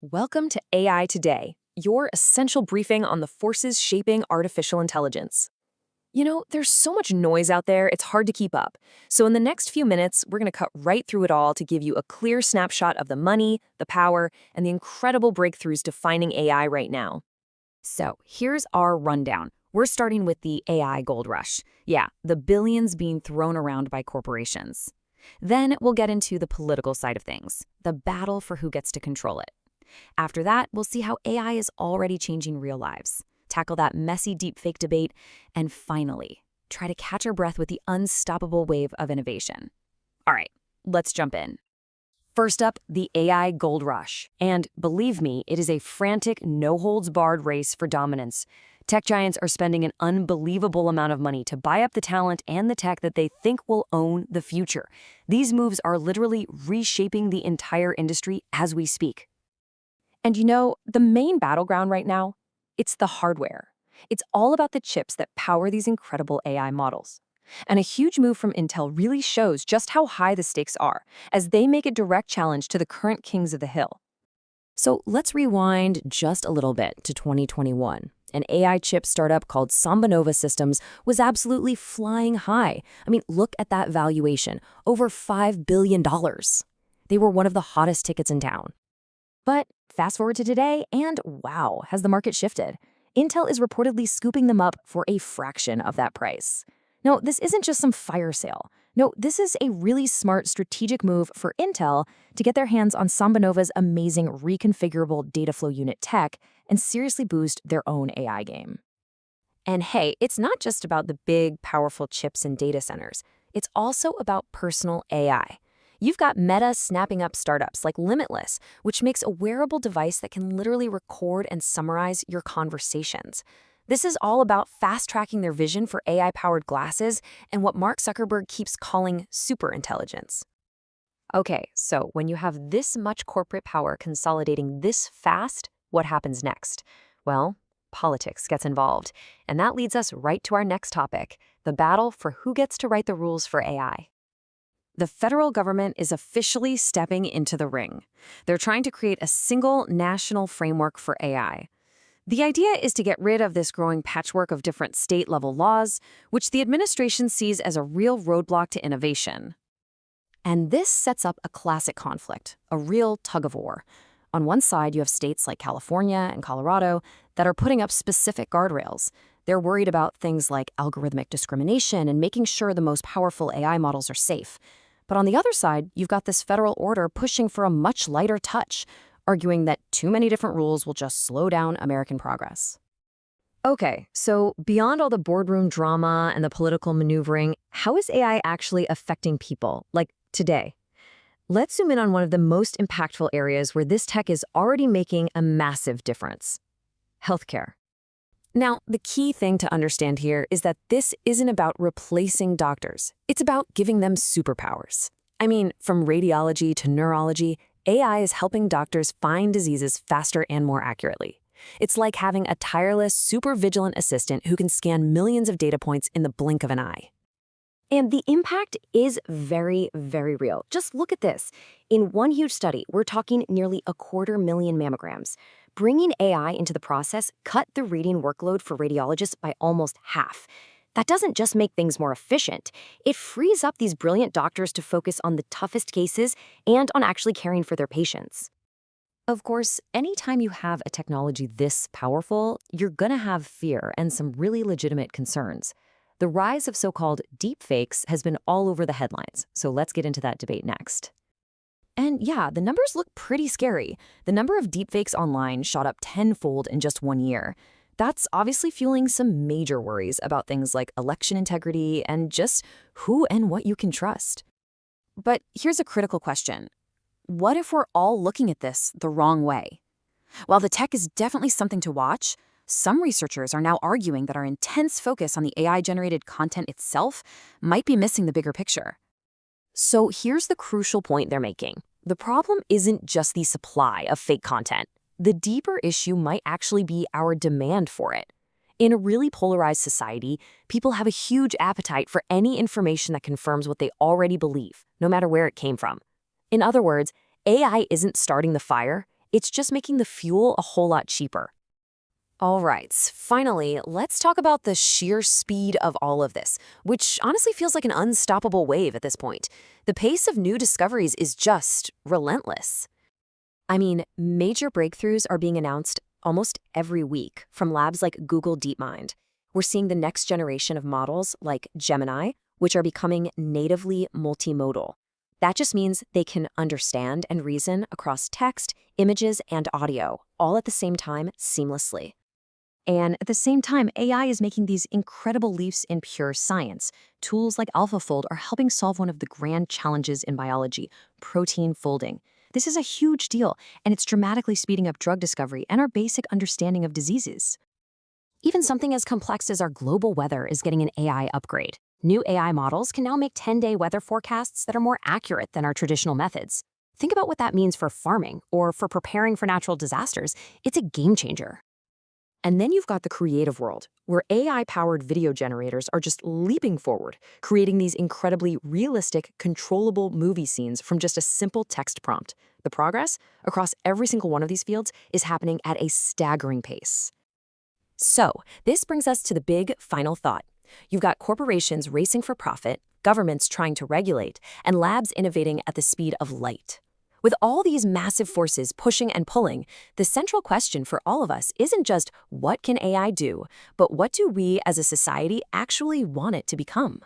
Welcome to AI Today, your essential briefing on the forces shaping artificial intelligence. There's so much noise out there, it's hard to keep up. So in the next few minutes, we're going to cut right through it all to give you a clear snapshot of the money, the power, and the incredible breakthroughs defining AI right now. So here's our rundown. We're starting with the AI gold rush. Yeah, the billions being thrown around by corporations. Then we'll get into the political side of things, the battle for who gets to control it. After that, we'll see how AI is already changing real lives, tackle that messy deepfake debate, and finally, try to catch our breath with the unstoppable wave of innovation. All right, let's jump in. First up, the AI gold rush. And believe me, it is a frantic, no-holds-barred race for dominance. Tech giants are spending an unbelievable amount of money to buy up the talent and the tech that they think will own the future. These moves are literally reshaping the entire industry as we speak. And the main battleground right now, it's the hardware. It's all about the chips that power these incredible AI models. And a huge move from Intel really shows just how high the stakes are, as they make a direct challenge to the current kings of the hill. So let's rewind just a little bit to 2021. An AI chip startup called SambaNova Systems was absolutely flying high. Look at that valuation, over $5 billion. They were one of the hottest tickets in town. But fast forward to today, and wow, has the market shifted. Intel is reportedly scooping them up for a fraction of that price. No, this isn't just some fire sale. No, this is a really smart strategic move for Intel to get their hands on SambaNova's amazing reconfigurable data flow unit tech and seriously boost their own AI game. And hey, it's not just about the big, powerful chips and data centers. It's also about personal AI. You've got Meta snapping up startups like Limitless, which makes a wearable device that can literally record and summarize your conversations. This is all about fast-tracking their vision for AI-powered glasses and what Mark Zuckerberg keeps calling superintelligence. Okay, so when you have this much corporate power consolidating this fast, what happens next? Well, politics gets involved. And that leads us right to our next topic, the battle for who gets to write the rules for AI. The federal government is officially stepping into the ring. They're trying to create a single national framework for AI. The idea is to get rid of this growing patchwork of different state-level laws, which the administration sees as a real roadblock to innovation. And this sets up a classic conflict, a real tug-of-war. On one side, you have states like California and Colorado that are putting up specific guardrails. They're worried about things like algorithmic discrimination and making sure the most powerful AI models are safe. But on the other side, you've got this federal order pushing for a much lighter touch, arguing that too many different rules will just slow down American progress. Okay, so beyond all the boardroom drama and the political maneuvering, how is AI actually affecting people, like today? Let's zoom in on one of the most impactful areas where this tech is already making a massive difference: healthcare. Now, the key thing to understand here is that this isn't about replacing doctors. It's about giving them superpowers. From radiology to neurology, AI is helping doctors find diseases faster and more accurately. It's like having a tireless, super vigilant assistant who can scan millions of data points in the blink of an eye. And the impact is very, very real. Just look at this. In one huge study, we're talking nearly 250,000 mammograms. Bringing AI into the process cut the reading workload for radiologists by almost half. That doesn't just make things more efficient. It frees up these brilliant doctors to focus on the toughest cases and on actually caring for their patients. Of course, anytime you have a technology this powerful, you're going to have fear and some really legitimate concerns. The rise of so-called deepfakes has been all over the headlines, so let's get into that debate next. And yeah, the numbers look pretty scary. The number of deepfakes online shot up tenfold in just 1 year. That's obviously fueling some major worries about things like election integrity and just who and what you can trust. But here's a critical question. What if we're all looking at this the wrong way? While the tech is definitely something to watch, some researchers are now arguing that our intense focus on the AI-generated content itself might be missing the bigger picture. So here's the crucial point they're making. The problem isn't just the supply of fake content. The deeper issue might actually be our demand for it. In a really polarized society, people have a huge appetite for any information that confirms what they already believe, no matter where it came from. In other words, AI isn't starting the fire, It's just making the fuel a whole lot cheaper. All right, finally, let's talk about the sheer speed of all of this, which honestly feels like an unstoppable wave at this point. The pace of new discoveries is just relentless. I mean, major breakthroughs are being announced almost every week from labs like Google DeepMind. We're seeing the next generation of models like Gemini, which are becoming natively multimodal. That just means they can understand and reason across text, images, and audio, all at the same time seamlessly. And at the same time, AI is making these incredible leaps in pure science. Tools like AlphaFold are helping solve one of the grand challenges in biology, protein folding. This is a huge deal, and it's dramatically speeding up drug discovery and our basic understanding of diseases. Even something as complex as our global weather is getting an AI upgrade. New AI models can now make 10-day weather forecasts that are more accurate than our traditional methods. Think about what that means for farming or for preparing for natural disasters. It's a game changer. And then you've got the creative world, where AI-powered video generators are just leaping forward, creating these incredibly realistic, controllable movie scenes from just a simple text prompt. The progress across every single one of these fields is happening at a staggering pace. So, this brings us to the big final thought. You've got corporations racing for profit, governments trying to regulate, and labs innovating at the speed of light. With all these massive forces pushing and pulling, the central question for all of us isn't just what can AI do, but what do we as a society actually want it to become?